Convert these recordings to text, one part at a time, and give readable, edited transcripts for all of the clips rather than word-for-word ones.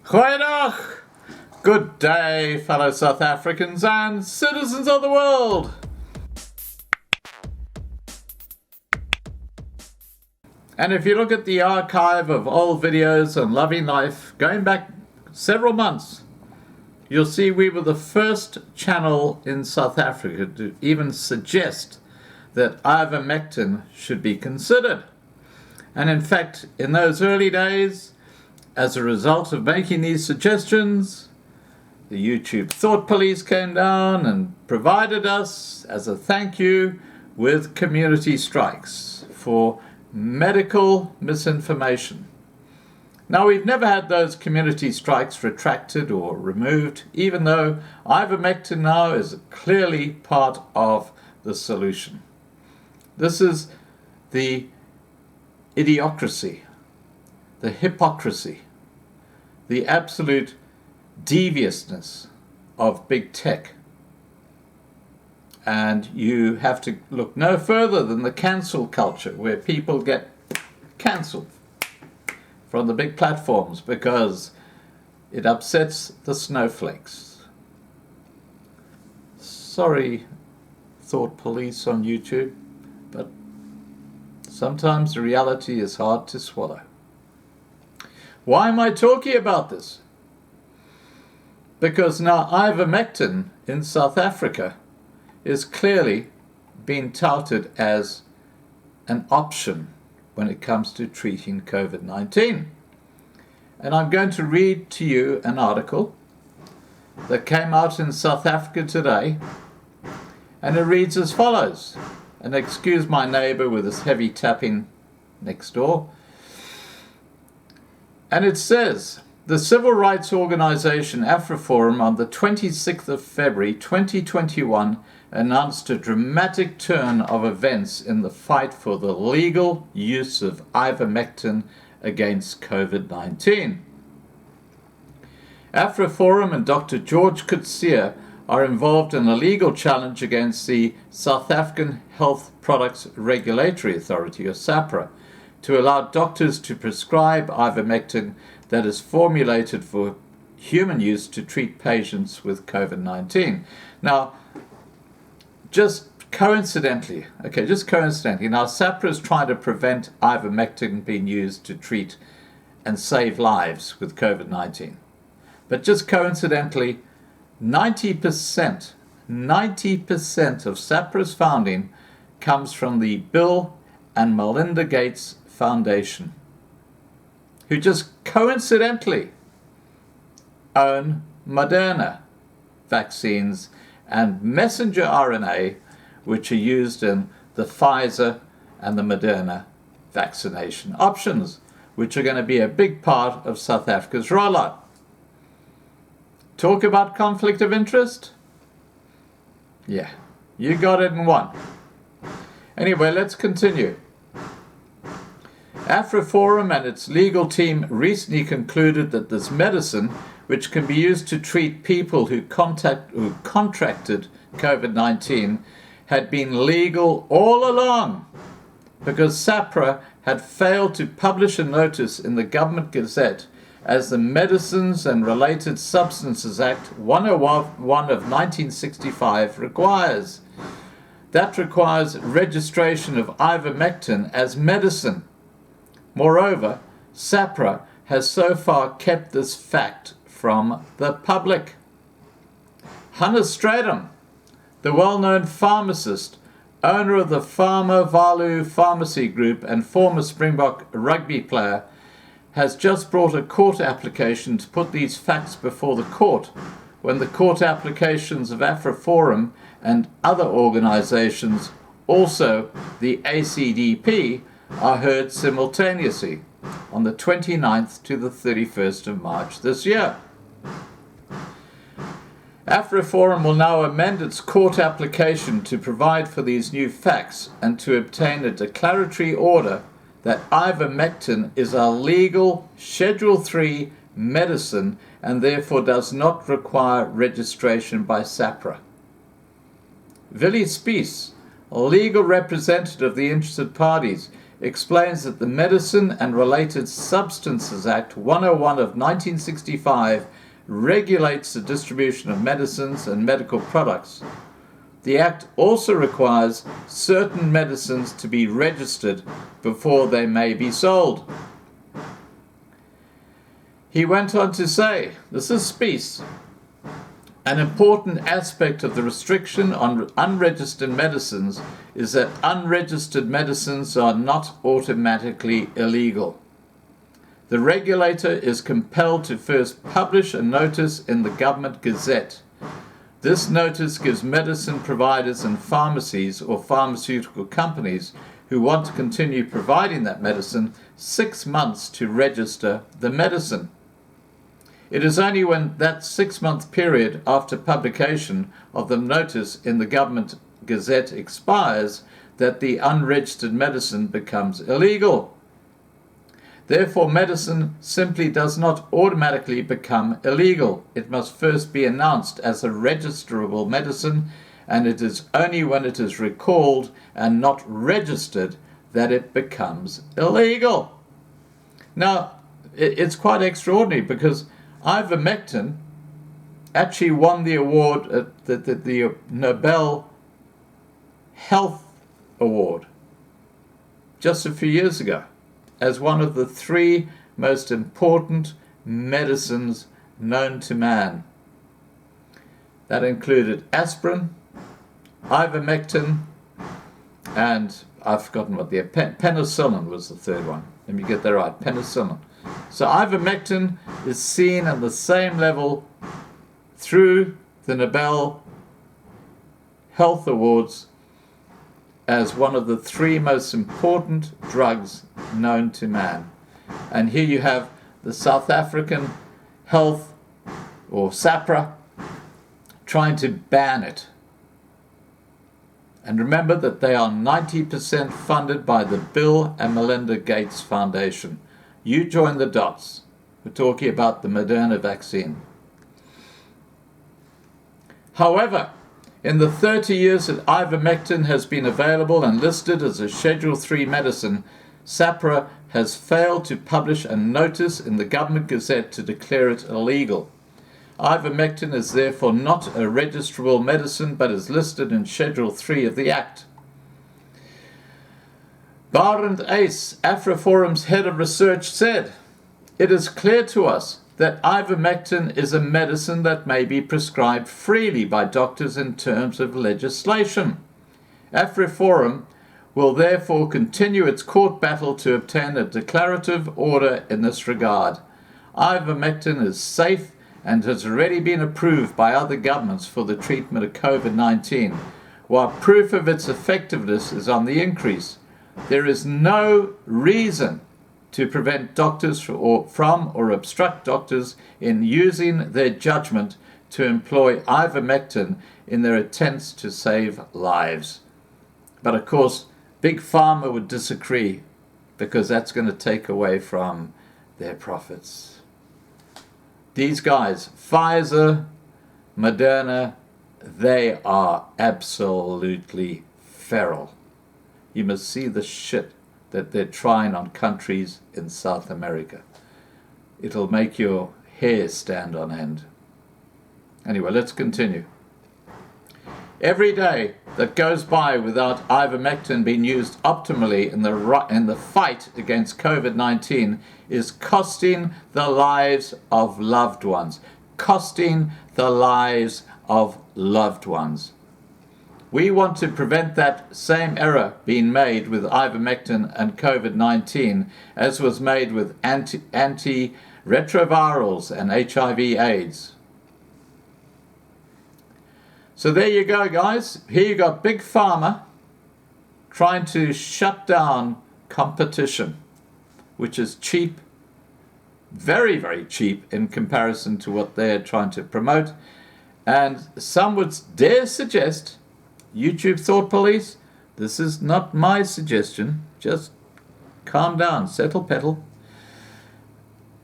Goeiedag! Good day, fellow South Africans and citizens of the world! And if you look at the archive of old videos on Loving Life, going back several months, you'll see we were the first channel in South Africa to even suggest that Ivermectin should be considered. And in fact, in those early days, as a result of making these suggestions, the YouTube Thought Police came down and provided us, as a thank you, with community strikes for medical misinformation. Now, we've never had those community strikes retracted or removed, even though ivermectin now is clearly part of the solution. This is the idiocracy, the hypocrisy, the absolute deviousness of big tech. And you have to look no further than the cancel culture, where people get cancelled from the big platforms because it upsets the snowflakes. Sorry, Thought Police on YouTube, but sometimes the reality is hard to swallow. Why am I talking about this? Because now ivermectin in South Africa is clearly being touted as an option when it comes to treating COVID-19. And I'm going to read to you an article that came out in South Africa today, and it reads as follows. And excuse my neighbor with his heavy tapping next door. And it says, the civil rights organization Afriforum on the 26th of February 2021 announced a dramatic turn of events in the fight for the legal use of ivermectin against COVID-19. Afriforum and Dr. George Coetzee are involved in a legal challenge against the South African Health Products Regulatory Authority, or SAHPRA, to allow doctors to prescribe ivermectin that is formulated for human use to treat patients with COVID-19. Now, just coincidentally, now SAHPRA is trying to prevent ivermectin being used to treat and save lives with COVID-19. But just coincidentally, 90% of SAHPRA's funding comes from the Bill and Melinda Gates Foundation, who just coincidentally own Moderna vaccines and messenger RNA, which are used in the Pfizer and the Moderna vaccination options, which are going to be a big part of South Africa's rollout. Talk about conflict of interest? Yeah, you got it in one. Anyway, let's continue. Afriforum and its legal team recently concluded that this medicine, which can be used to treat people who contracted COVID-19, had been legal all along because SAHPRA had failed to publish a notice in the Government Gazette as the Medicines and Related Substances Act 101 of 1965 requires. That requires registration of ivermectin as medicine. Moreover, SAHPRA has so far kept this fact from the public. Hannes Stradum, the well-known pharmacist, owner of the Pharma Valu Pharmacy Group and former Springbok rugby player, has just brought a court application to put these facts before the court when the court applications of Afriforum and other organizations, also the ACDP, are heard simultaneously on the 29th to the 31st of March this year. Afriforum will now amend its court application to provide for these new facts and to obtain a declaratory order that ivermectin is a legal Schedule III medicine and therefore does not require registration by SAHPRA. Willie Spies, a legal representative of the interested parties, explains that the Medicine and Related Substances Act 101 of 1965 regulates the distribution of medicines and medical products. The Act also requires certain medicines to be registered before they may be sold. He went on to say, this is Spies, an important aspect of the restriction on unregistered medicines is that unregistered medicines are not automatically illegal. The regulator is compelled to first publish a notice in the Government Gazette. This notice gives medicine providers and pharmacies or pharmaceutical companies who want to continue providing that medicine 6 months to register the medicine. It is only when that 6-month period after publication of the notice in the Government Gazette expires that the unregistered medicine becomes illegal. Therefore, medicine simply does not automatically become illegal. It must first be announced as a registerable medicine, and it is only when it is recalled and not registered that it becomes illegal. Now, it's quite extraordinary because Ivermectin actually won the award at the Nobel Health Award just a few years ago as one of the 3 most important medicines known to man. That included aspirin, ivermectin, and I've forgotten what the penicillin was the third one. Let me get that right, penicillin. So ivermectin is seen at the same level through the Nobel Health Awards as one of the 3 most important drugs known to man. And here you have the South African Health, or SAPRA, trying to ban it. And remember that they are 90% funded by the Bill and Melinda Gates Foundation. You join the dots. We're talking about the Moderna vaccine. However, in the 30 years that ivermectin has been available and listed as a Schedule III medicine, SAPRA has failed to publish a notice in the Government Gazette to declare it illegal. Ivermectin is therefore not a registrable medicine but is listed in Schedule III of the Act. Barend Ace, Afriforum's head of research, said, "It is clear to us that ivermectin is a medicine that may be prescribed freely by doctors in terms of legislation. Afriforum will therefore continue its court battle to obtain a declarative order in this regard. Ivermectin is safe and has already been approved by other governments for the treatment of COVID-19. While proof of its effectiveness is on the increase, there is no reason to prevent doctors from or obstruct doctors in using their judgment to employ ivermectin in their attempts to save lives." But of course, Big Pharma would disagree because that's going to take away from their profits. These guys, Pfizer, Moderna, they are absolutely feral. You must see the shit that they're trying on countries in South America. It'll make your hair stand on end. Anyway, let's continue. Every day that goes by without ivermectin being used optimally in the fight against COVID-19 is costing the lives of loved ones. Costing the lives of loved ones. We want to prevent that same error being made with ivermectin and COVID-19 as was made with antiretrovirals and HIV/AIDS. So there you go, guys. Here you got Big Pharma trying to shut down competition, which is cheap, very, very cheap in comparison to what they're trying to promote. And some would dare suggest, YouTube Thought Police, this is not my suggestion, just calm down, settle pedal.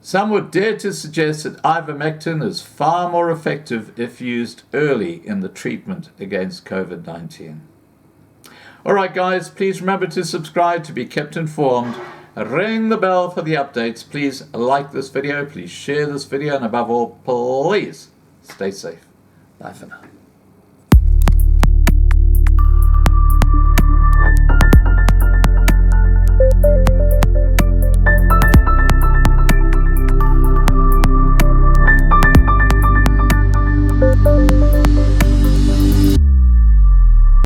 Some would dare to suggest that ivermectin is far more effective if used early in the treatment against COVID-19. Alright guys, please remember to subscribe to be kept informed. Ring the bell for the updates. Please like this video, please share this video, and above all, please stay safe. Bye for now.